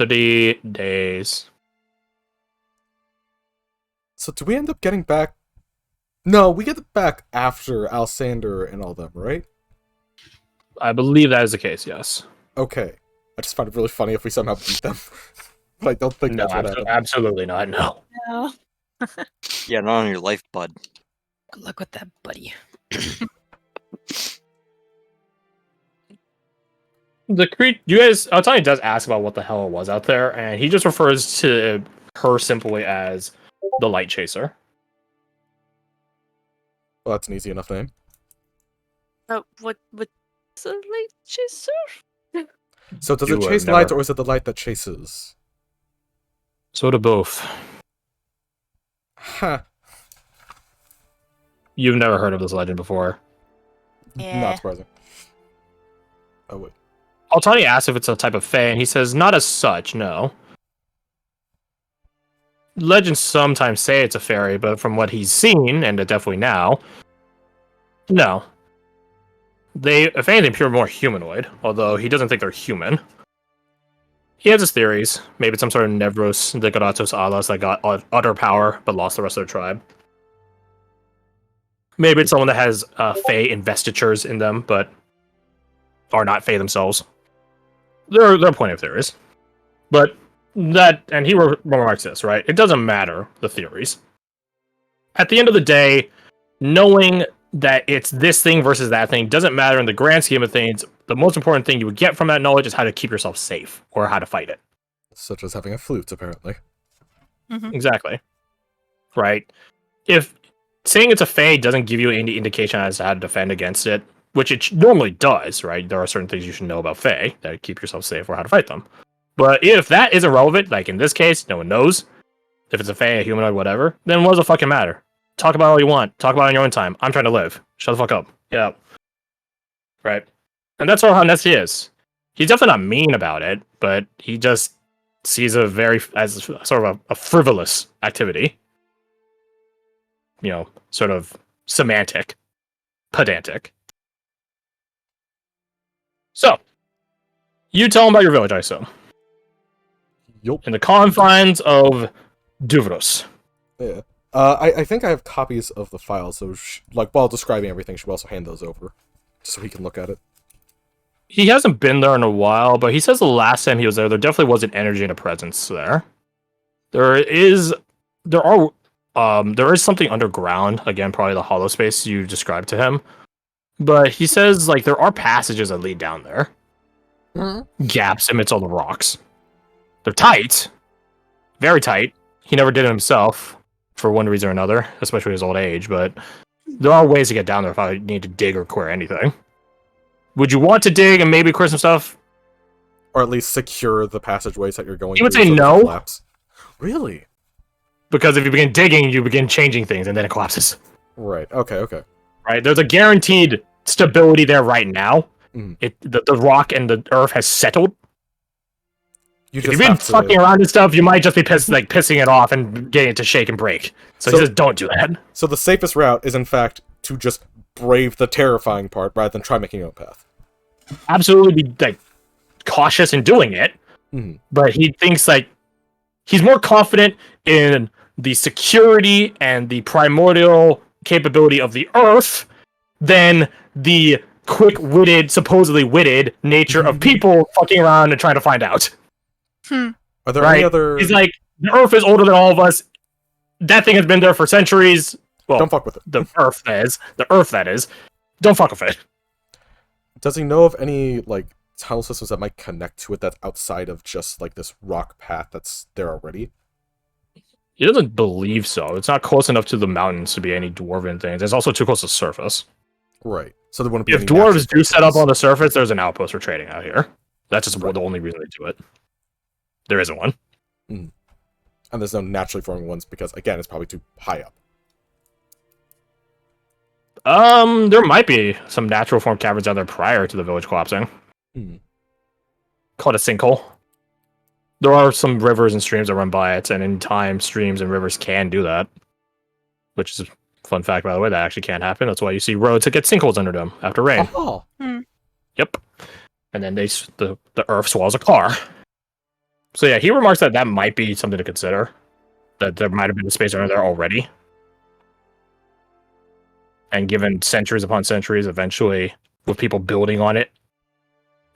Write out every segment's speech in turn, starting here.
30 days. So do we end up getting back? No, we get it back after Alsander and all them, right? I believe that is the case, yes. Okay. I just find it really funny if we somehow beat them. But I don't think No, that's what happened. absolutely not, no. No. Yeah, not on your life, bud. Good luck with that, buddy. You guys, Altani does ask about what the hell it was out there, and he just refers to her simply as the Light Chaser. Well, that's an easy enough name. What's a light chaser? So does You it have chase never- light, or is it the light that chases? So do both. Huh. You've never heard of this legend before. Yeah. Not surprising. Oh, wait. Altani asks if it's a type of fae, and he says, not as such, no. Legends sometimes say it's a fairy, but from what he's seen, and definitely now, no. They, if anything, appear more humanoid, although he doesn't think they're human. He has his theories. Maybe it's some sort of Nevros Decoratos Alas that got utter power, but lost the rest of their tribe. Maybe it's someone that has fae investitures in them, but are not fae themselves. There are plenty of theories. But that, and he remarks this, right? It doesn't matter, the theories. At the end of the day, knowing that it's this thing versus that thing doesn't matter in the grand scheme of things. The most important thing you would get from that knowledge is how to keep yourself safe, or how to fight it. Such as having a flute, apparently. Mm-hmm. Exactly. Right? If saying it's a fae doesn't give you any indication as to how to defend against it, which it normally does, right? There are certain things you should know about fae that keep yourself safe or how to fight them. But if that is irrelevant, like in this case, no one knows if it's a fae, a humanoid, whatever, then what does it fucking matter? Talk about all you want. Talk about it in your own time. I'm trying to live. Shut the fuck up. Yeah. Right. And that's how Nessie is. He's definitely not mean about it, but he just sees as sort of a frivolous activity. You know, sort of semantic, pedantic. So, you tell him about your village, I assume. Yup. In the confines of Duvros. Yeah. I think I have copies of the file, so while describing everything, should we also hand those over, just so he can look at it. He hasn't been there in a while, but he says the last time he was there definitely was an energy and a presence there. There is something underground. Again, probably the hollow space you described to him. But he says like there are passages that lead down there. Mm-hmm. Gaps amidst all the rocks. They're tight, very tight. He never did it himself for one reason or another, especially his old age. But there are ways to get down there if I need to dig or query anything. Would you want to dig and maybe query some stuff? Or at least secure the passageways that you're going He would through say so they no. don't collapse. Really? Because if you begin digging, you begin changing things, and then it collapses. Right. Okay. Right? There's a guaranteed stability there right now. Mm. The rock and the earth has settled. You If just you've been have to... fucking around and stuff, you might just be pissing it off and getting it to shake and break. So he says, don't do that. So the safest route is, in fact, to just brave the terrifying part rather than try making your own path. Absolutely be cautious in doing it. Mm. But he thinks he's more confident in the security and the primordial capability of the earth than the quick-witted, supposedly witted nature of people fucking around and trying to find out. Are there any other... He's like, the earth is older than all of us. That thing has been there for centuries. Well, Don't fuck with it. The earth, that is. Don't fuck with it. Does he know of any, tunnel systems that might connect to it that's outside of just, this rock path that's there already? He doesn't believe so. It's not close enough to the mountains to be any dwarven things. It's also too close to the surface. Right. So there wouldn't be If any dwarves natural do set up places. on the surface, there's an outpost for trading out here. That's just Right. the only reason they do it. There isn't one. And there's no naturally forming ones because, again, it's probably too high up. There might be some natural form caverns down there prior to the village collapsing. Called a sinkhole. There are some rivers and streams that run by it, and in time, streams and rivers can do that. Which is a fun fact, by the way, that actually can happen. That's why you see roads that get sinkholes under them after rain. Oh. Yep. And then the earth swallows a car. So yeah, he remarks that might be something to consider. That there might have been a space under there already. And given centuries upon centuries, eventually, with people building on it,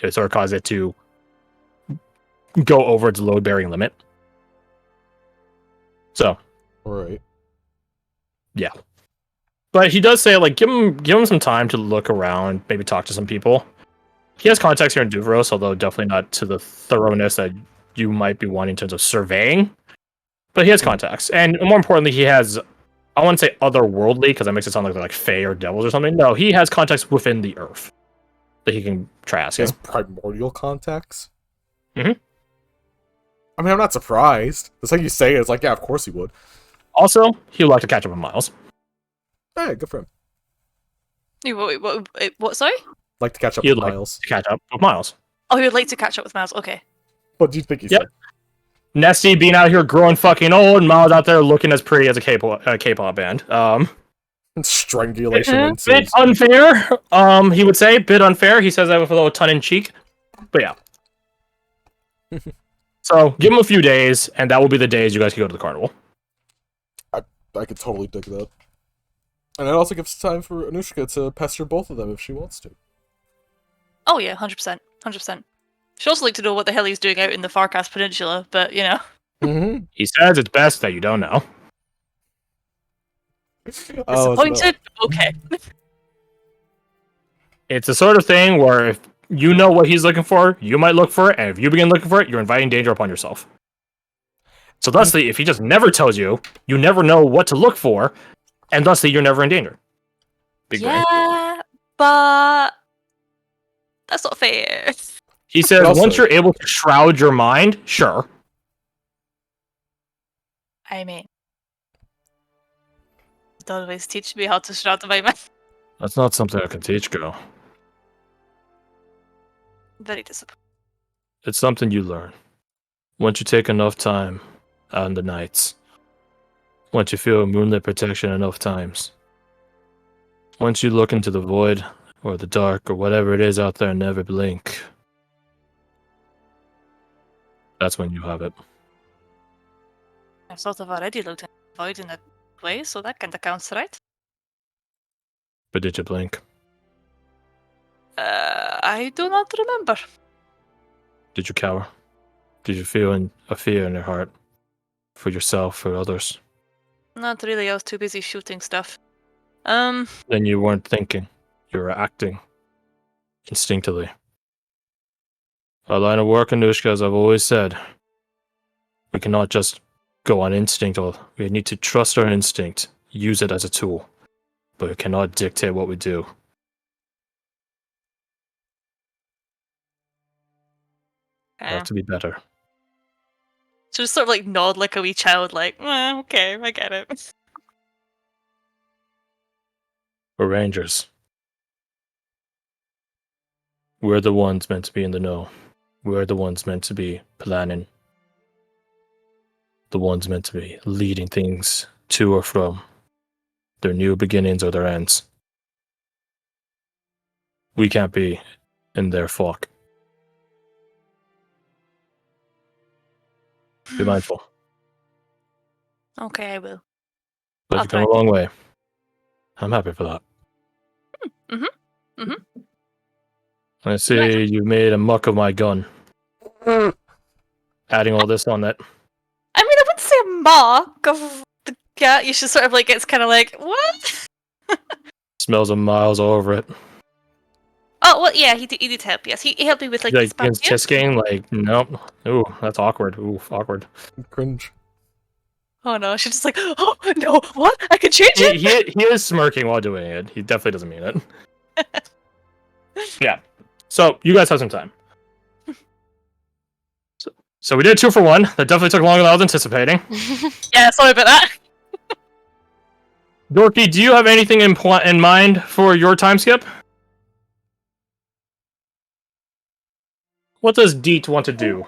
it sort of caused it to go over its load-bearing limit. So, Right. yeah. But he does say, like, give him some time to look around, maybe talk to some people. He has contacts here in Duvros, although definitely not to the thoroughness that you might be wanting in terms of surveying. But he has contacts. And more importantly, he has, I want to say otherworldly, because that makes it sound like they're like fae or devils or something. No, he has contacts within the earth that he can try He asking. has primordial contacts? Mhm. I mean, I'm not surprised. That's how you say it. It's like, yeah, of course he would. Also, he would like to catch up with Miles. Hey, good for him. What? Sorry? Like to catch up He'd with like Miles. to catch up with Miles. Oh, he would like to catch up with Miles. Okay. What do you think he Yep. said? Nessie being out here growing fucking old, and Miles out there looking as pretty as a K-pop band. Strangulation Bit ensues. unfair. He would say bit unfair. He says that with a little tongue in cheek. But yeah. So give him a few days, and that will be the days you guys can go to the carnival. I could totally dig that. And it also gives time for Anushka to pester both of them if she wants to. Oh yeah, 100%, 100%. She'd also like to know what the hell he's doing out in the Farcast Peninsula, but you know. Mm-hmm. He says it's best that you don't know. Disappointed? Okay. It's the sort of thing where if you know what he's looking for, you might look for it, and if you begin looking for it, you're inviting danger upon yourself. So thusly, if he just never tells you, you never know what to look for, and thusly you're never in danger. Big brain. Yeah, but that's not fair. He says Also- once you're able to shroud your mind, sure. I mean, don't always teach me how to shroud my mind. That's not something I can teach, girl. Very disappointed. It's something you learn. Once you take enough time out in the nights. Once you feel moonlit protection enough times. Once you look into the void, or the dark, or whatever it is out there and never blink. That's when you have it. I've sort of already looked at the void in a way, so that kinda counts, right? But did you blink? I do not remember. Did you cower? Did you feel a fear in your heart? For yourself, for others? Not really, I was too busy shooting stuff. Then you weren't thinking. You were acting. Instinctively. Our line of work, Anushka, as I've always said, we cannot just go on instinct. We need to trust our instinct, use it as a tool, but we cannot dictate what we do. We have to be better. So just sort of like nod like a wee child, like, okay, I get it. We're rangers. We're the ones meant to be in the know. We're the ones meant to be planning. The ones meant to be leading things to or from their new beginnings or their ends. We can't be in their flock. Be mindful. Okay, I will. But I'll you've come try. a long way. I'm happy for that. I see you made a muck of my gun. Adding all this on that. I mean, I wouldn't say a mock of the cat. You should sort of like, it's kind of like, what? Smells of miles all over it. Oh, well, yeah, he did help, yes. He helped me with like, Like this against papier. Tisking, like, nope. Ooh, that's awkward. Ooh, awkward. Cringe. Oh no, she's just like, oh no, what? I can change it? He is smirking while doing it. He definitely doesn't mean it. Yeah. So you guys have some time. So we did 2 for 1. That definitely took longer than I was anticipating. Yeah, sorry about that. Dorky, do you have anything in mind for your time skip? What does Deet want to do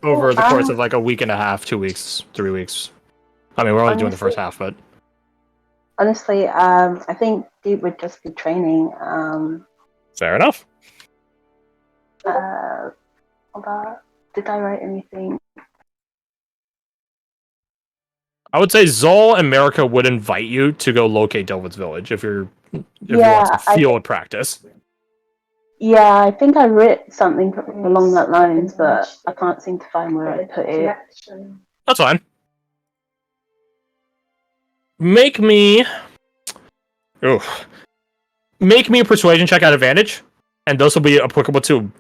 over the course of like a week and a half, 2 weeks, 3 weeks? I mean, we're only doing the first half, but Honestly, I think Deep would just be training. fair enough. Hold on. Did I write anything I would say Zol and America would invite you to go locate Delvin's village if you want Yeah, some field practice. Yeah, I think I wrote something along that lines, but I can't seem to find where I put it. That's fine. Make me a persuasion check at advantage, and those will be applicable to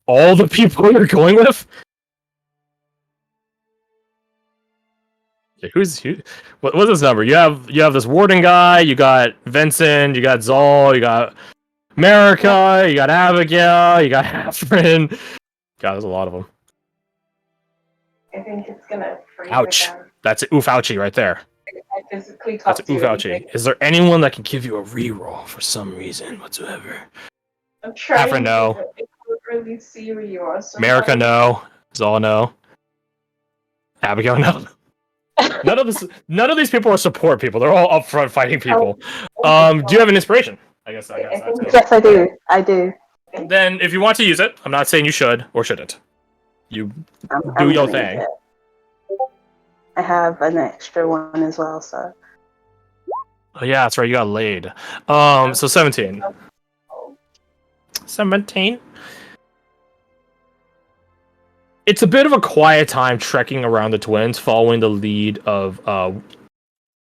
all the people you're going with. Okay, what's this number? You have this warden guy, you got Vincent, you got Zol, you got America, you got Abigail, you got Hafren. God, there's a lot of them. I think it's gonna freeze Ouch. it down. That's oof ouchie right there. I physically That's talk to oof you. ouchie. Is there anyone that can give you a reroll for some reason whatsoever? I'm trying Hafren, no. to, I can't really see where you are. America, no. Zol, no. Abigail, no. None of these people are support people. They're all upfront fighting people. Do you have an inspiration? I guess that's it. Yes, I do. I do. Then, if you want to use it, I'm not saying you should or shouldn't. You I'm do your gonna thing. use it. I have an extra one as well, so. Oh yeah, that's right. You got laid. So 17. 17. It's a bit of a quiet time trekking around the twins, following the lead of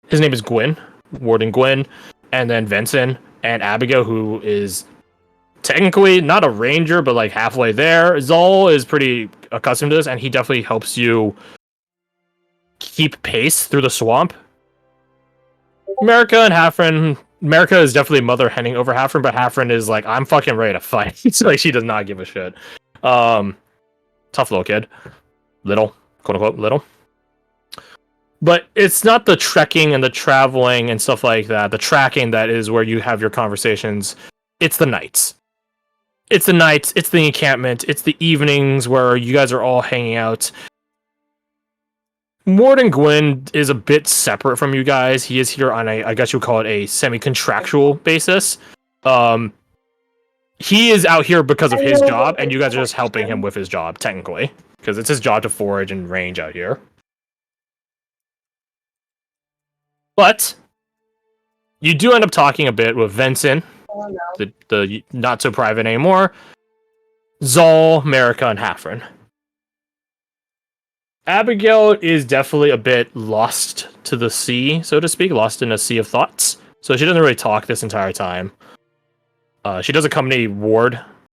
his name is Gwyn, Warden Gwyn, and then Vincent and Abigail, who is technically not a ranger, but like halfway there. Zol is pretty accustomed to this, and he definitely helps you keep pace through the swamp. America and Hafren. America is definitely mother henning over Hafren, but Hafren is like, I'm fucking ready to fight. So like, she does not give a shit. Tough little kid. Little, quote unquote, little. But it's not the trekking and the traveling and stuff like that, the tracking that is where you have your conversations. It's the nights. It's the nights, it's the encampment, it's the evenings where you guys are all hanging out. Warden Gwyn is a bit separate from you guys. He is here on I guess you would call it a semi-contractual basis. He is out here because of his job, and you guys are just helping him with his job, technically. Because it's his job to forage and range out here. But you do end up talking a bit with Vincent, the not so private anymore, Zol, America, and Hafren. Abigail is definitely a bit lost to the sea, so to speak, lost in a sea of thoughts. So she doesn't really talk this entire time. She does accompany Ward